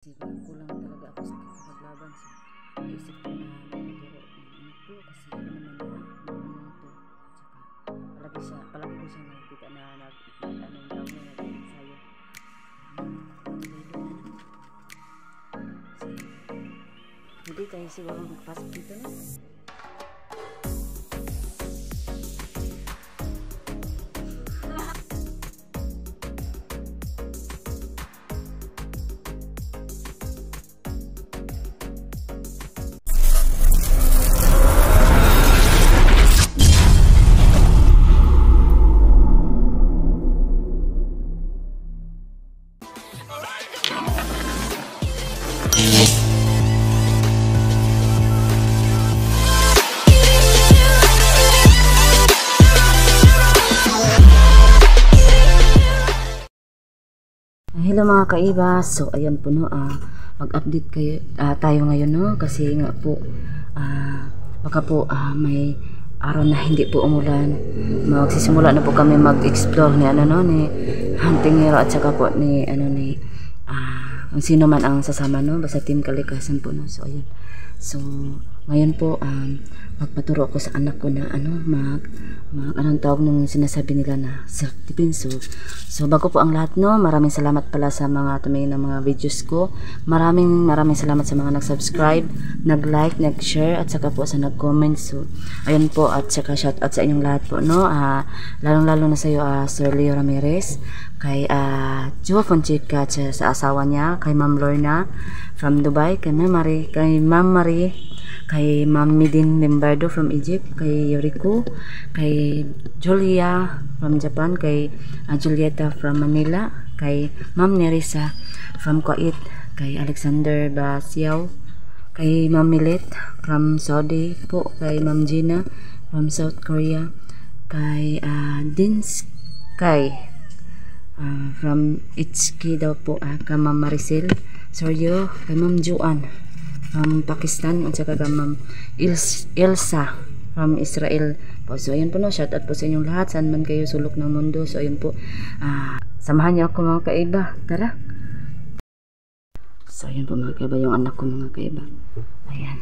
Kasi kulang talaga ako sa paglaban. So, naisip ko na magturo ng anak ko kasi ano naman na marunong to. Tsaka palagi ko siya nakikita na anong tawag na nag-ensayo. Hindi tayo siguro magpasok dito na. Hello mga kaiba, so ayan po no, mag-update tayo ngayon no, kasi nga po baka po may araw na hindi po umulan, magsisimula na po kami mag-explore ni ni Hunting Hero at saka po ni kung sino man ang sasama no, basta team kalikasan po no. So ayan, so ngayon po magpaturo ako sa anak ko na anong tawag nung sinasabi nila na self-defense. So bago po ang lahat no, maraming salamat pala sa mga tumingin ng mga videos ko. Maraming salamat sa mga nag-subscribe, nag-like, nag-share at saka po sa nag-comment. So ayun po, at saka shout out sa inyong lahat po no, lalong-lalo na sa iyo Sir Leo Ramirez, kay Joe Fonseca sa asawa niya, kay Ma'am Lorna from Dubai, kay Ma'am Marie, kay Ma'am Midin Limbardo from Egypt, kay Yoriko, kay Julia from Japan, kay Julieta from Manila, kay Ma'am Nerissa from Kuwait, kay Alexander Basiaw, kay Ma'am Milet from Saudi po, kay Ma'am Gina from South Korea, kay Dins Kai from Itski daw po, kay Ma'am Maricel Soryo, kay Ma'am Juan from Pakistan, at saka kay Ma'am Elsa from Israel po. So ayun po no, shout out po sa inyong lahat saan man kayo sulok ng mundo. So ayun po, samahan niyo ako mga kaiba, tara. So ayun po mga kaiba, yung anak ko mga kaiba, ayan,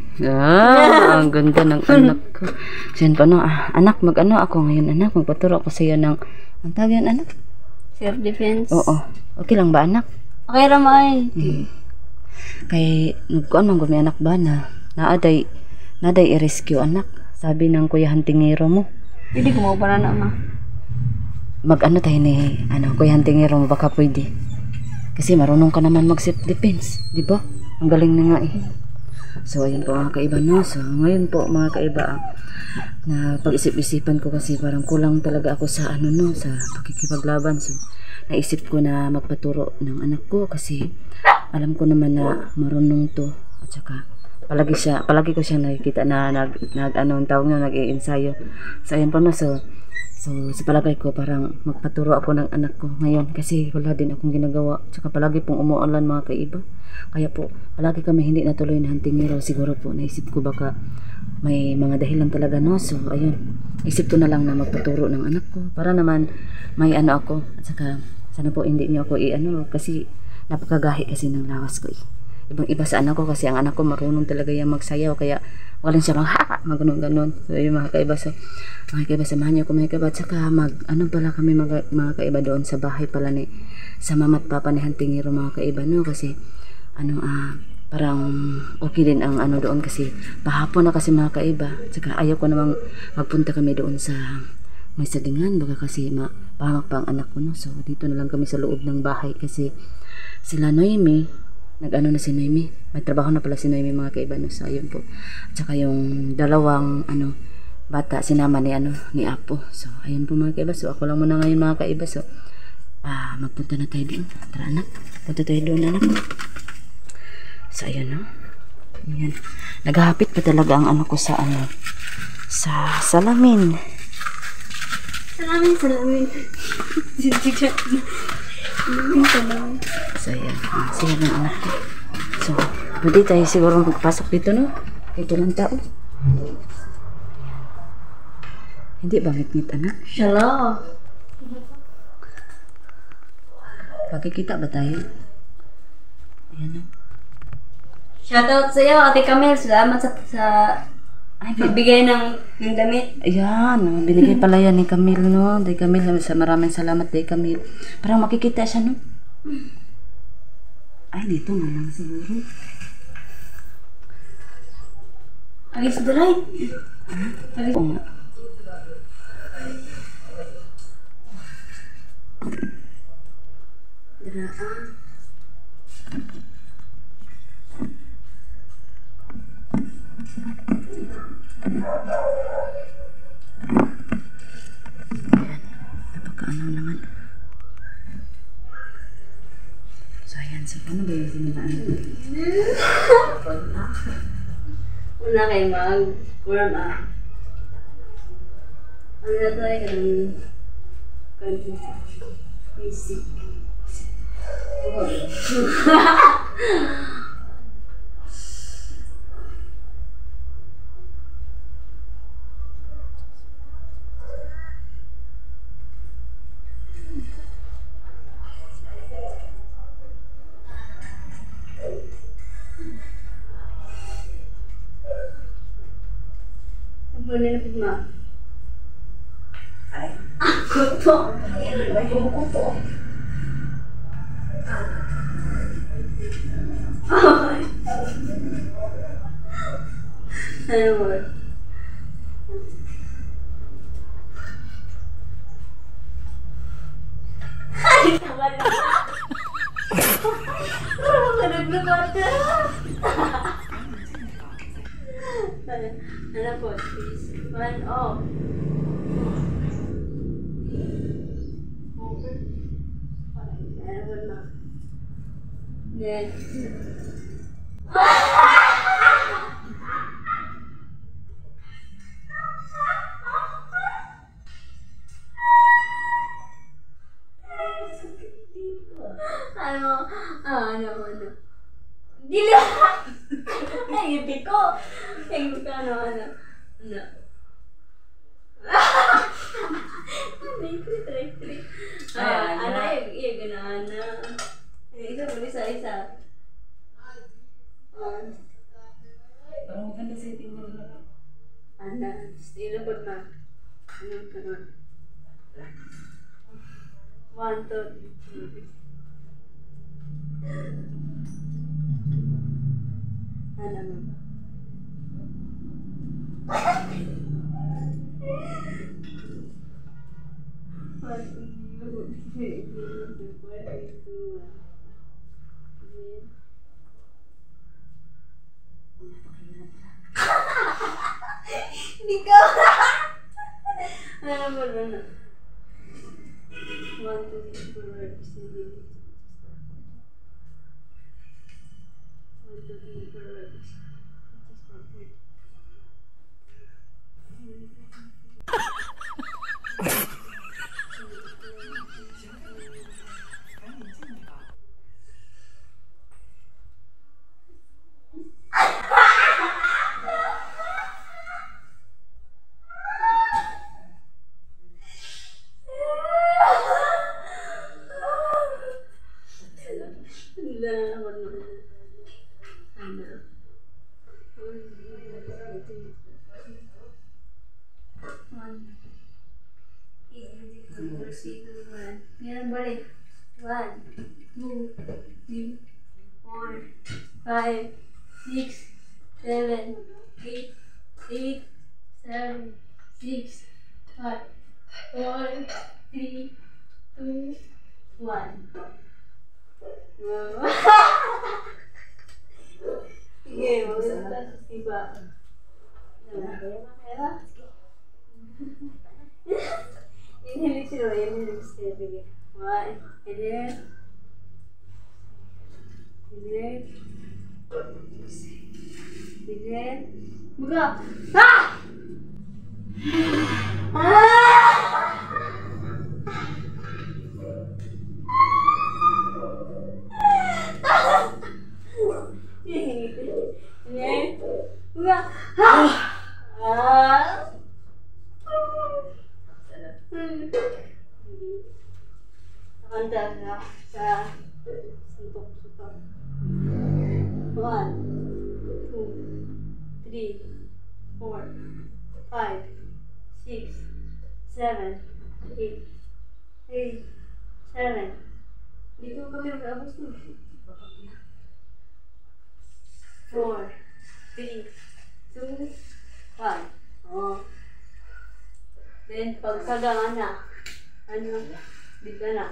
ang ganda ng anak ko. So ayun po no, anak ako ngayon, anak magpaturo ako sa iyo ng ang tawag yan anak? Self-defense. Oo, okay lang ba anak? Okay ramay. Kay nagkuan man gud may anak ba na naaday i-rescue anak, sabi ng Kuya Hunting Hero mo. Pwede ko mo para na ma. Tayo ni Kuya Hunting Hero mo, baka pwede. Kasi marunong ka naman mag self defense, di ba? Ang galing na nga eh. So ayun po mga kaiba no. So ngayon po mga kaiba, na pag-isip-isipan ko kasi parang kulang talaga ako sa sa pakikipaglaban. So naisip ko na magpaturo ng anak ko kasi alam ko naman na marunong to, at saka palagi ko siyang nakikita na nag-i-ensayo. So ayun po no, so sa palagay ko parang magpaturo ako ng anak ko ngayon kasi wala din akong ginagawa, at saka palagi pong umuulan mga kaiba, kaya po palagi kami hindi natuloy na Hunting Hero. Siguro po naisip ko baka may mga dahilan talaga no. So ayun, isip ko na lang na magpaturo ng anak ko para naman may ako, at saka sana po hindi niyo ako kasi napakagahi kasi ng lawas ko eh. Ibang-iba sa anak ko kasi ang anak ko marunong talaga yung magsayaw, kaya walang siya maganon. So yung mga kaiba, so mga kaiba, samahan niyo ko mga kaiba, at saka pala kami mga kaiba doon sa bahay pala sa mama at papa ni Hunting Hero mga kaiba no, kasi parang okay din ang doon kasi pahapon na kasi mga kaiba, at saka ayaw ko namang magpunta kami doon sa may sagingan, baka kasi pahamak pa ang anak ko no. So dito na lang kami sa loob ng bahay kasi sila Noemi, na si Noemi, may trabaho na pala si Noemi mga kaiba no. So ayun po, at saka yung dalawang bata sinama ni Apo. So ayun po mga kaiba, so ako lang muna ngayon mga kaiba. So magpunta na tayo doon, tara anak, punta tayo doon anak. So ayun no, ayan, naghahapit pa talaga ang ko sa sa salamin. Salamin. So ayan, siya ng anak ko. So pwede tayo siguro magpasok dito no, ito lang tao. Hindi ba ngit anak? Shala. Pakikita ba tayo? Ayan o. Shoutout sa iyo, Ate Camille. Salamat sa bibigay ng damit. Ayan, binigay pala yan ni Camille, no? Day Camille, maraming salamat, Day Camille. Parang makikita siya, no? Ay, dito na lang siguro. Agis the right. Oo nga. Daraan. Napagkaano naman. So, ayan. So, paano ba yung sinabaan? Una kayo mag-warm up. Ano na tayo ka ng music. Ano na po ma? Ay, kuto. Ay, kuto. Ano mo? Ay, tama na. Nag-vlog ka. Ano po, please? 1 off. Over. Ano po na? Then. Ano. Dila! Ay, ipit ko. Ay, ano. Ano. Trik. Ano, yung ganaana. Isa mo, isa. Parang maganda setting mo rin. Ano, stila po na. Anong kanon? 1, 2, 3. Ano mo? Hindi ka! Ano ba na? 1, 2, 3, 4, 5, 6, 7, Yan balik. 1, 2, 3, 4, 5, 6, 7, 8, 7, 6, 5, 4, 3, 2, 1. Sige, magsalita sa siba. Inhale sila, inhale sila. Sige. 1, inhale. Buka! Ah! Nakanta sa suntok-suntok. 1, 3, 4, 5, 6, 7, 8, 8, 7. Hindi ko kami mag-abos nun. 4, 3, 2, 1. Oh. Then, pag sagangan na, dito na.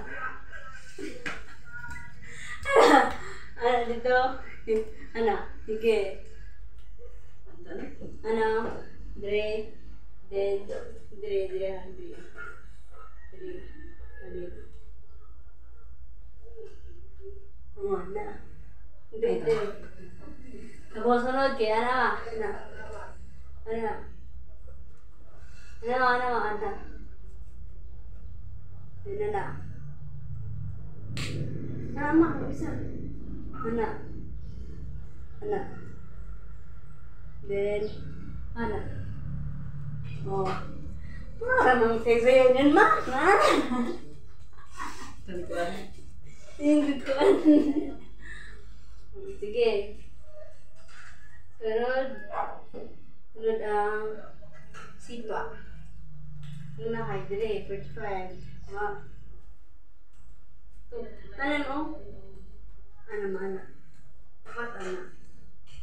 Dito. Sige. Dire. Then, dire. Dire. Tapos sunod kay ano. Yun na. Tama, isa. Then, oh. Parang sa'yo yun, ma. Yung kuan. Sige. Sunod ang sipa. Una kay dire, 45. Dapat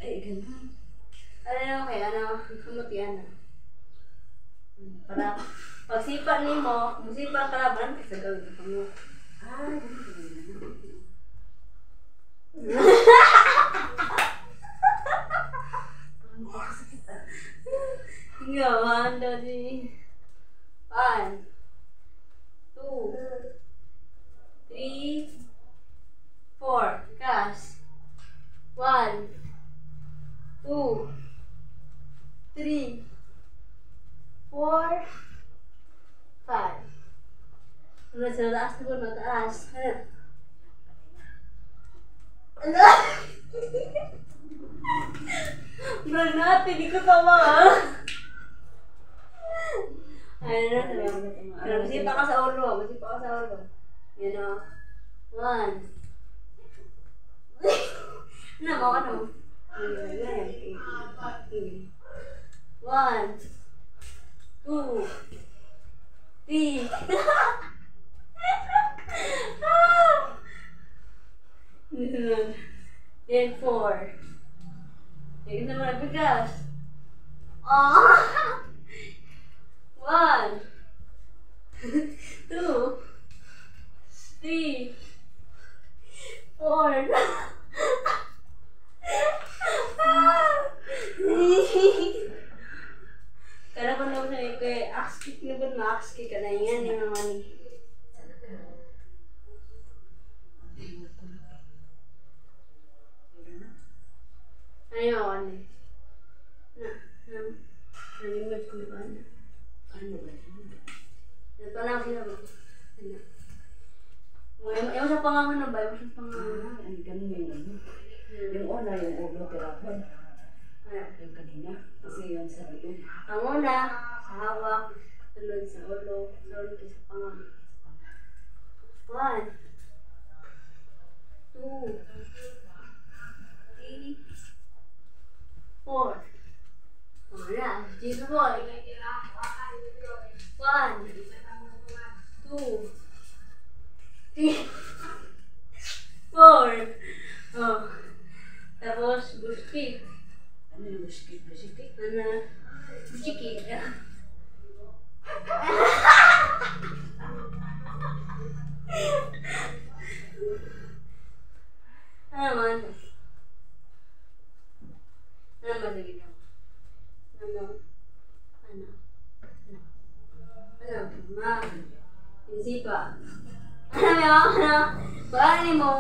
Ay, ganun. kumutian na. Para pagsipa ni mo, musipa ka laban kasi gawin mo. Ay, ganun. Gawan daw di. 1, 2, 3, 4. Cash. 1, 2, 3, 4, 5. Sa taas na po, mataas. Ano? Bro natin, di ko tama. Masipa ka sa ulo. Yan o. 1. Mo ka na. 1, 2, 3. Then 4. Tingnan naman ang bigas. 1, 2, 3, 4. Karena ko naman sa kay axe kick na ba ma-axe kick ka na yan yung naman ni. Ayaw ano. Nalimod ko ba na? Ano ba yun? Nagpanang sila ba? Ayaw sa pangangan ba? Ayaw sa pangangan. Ay, ganun yun. Yung una, yung ulo, tirapon. Yung kanina. Kasi yun sa liog. Ang una, sa hawak. Sunod sa ulo. Sunod sa pangangan. 1, 2, 3, 4. Wala. Dito boy. 1, 2, 3, 4. Oh. Tapos, buskit. Ano yung buskit? Buskit. Ano man? Ano ba sige lang? Ma? Isipa. Paano mo?